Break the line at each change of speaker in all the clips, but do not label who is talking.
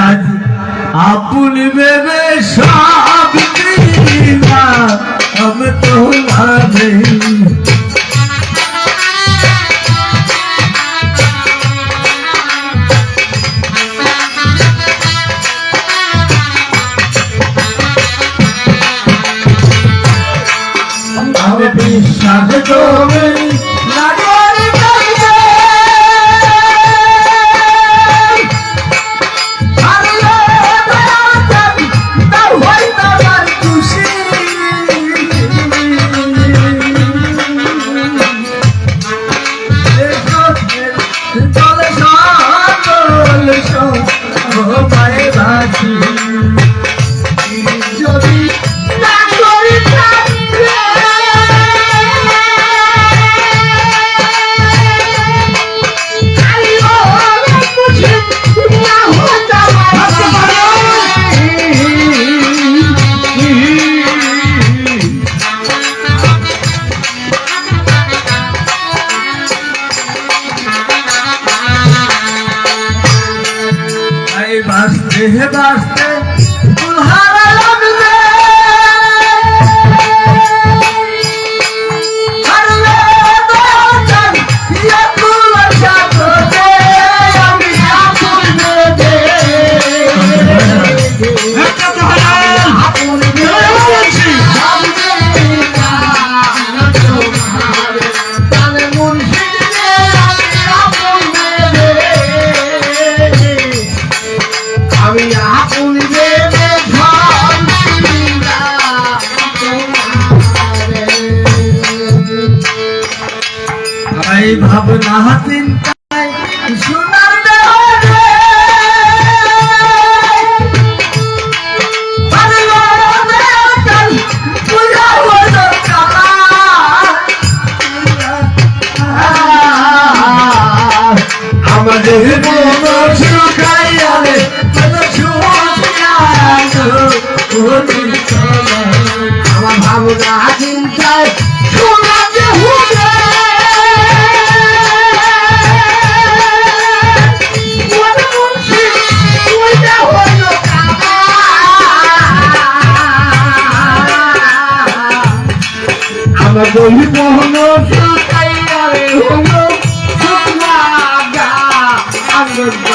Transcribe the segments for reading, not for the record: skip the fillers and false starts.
আজ আপন ভেবে সব দিলাম আমি তোমারে আমি বিশ্বাস করি बास्ते बास्ते दुल्हारा लगले हर ले दोचन ये दुल्हा जातो दे अभी आपुन दे একটা তো হারাল আপুন দে বলছি সামনে তোমারে তালে মুর্শিদ দে আমি আপুন দে আমি আপন ভেবে ধন দিলাম তোমারে ভাই ভাবনা চিন্তায় সোনার দেওয়ারে আমাদের মন শুকাইয়ারে আমার ভাবনা চিন্তায় শোনাতে হবে আমার দই মোহন শুকাইয়ারে হলো শুকনা গা আঙ্গা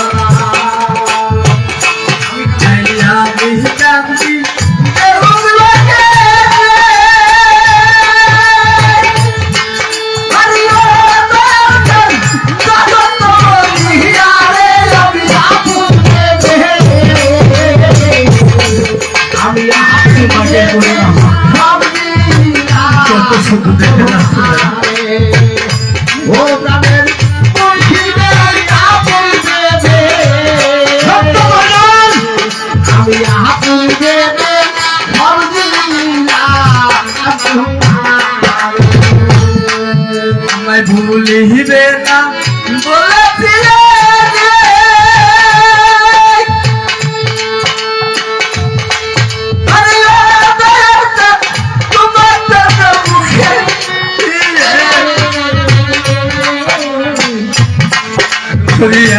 শুধু দেখে ও প্রাণের আমি আপন দেবে আমায় ভুলিবে না বলেছিলে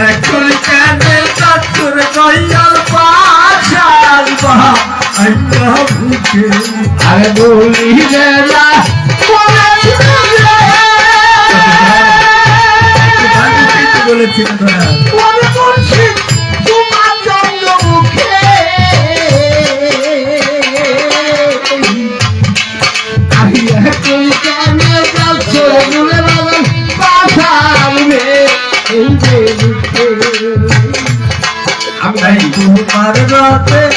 এখন কেন তোর কইয়াল পাশাল বাহা আরে বলিলে না বলেছিল তোমার জন্য মুখে আমি এখন কেন পাশাল আমি তোমার রাতে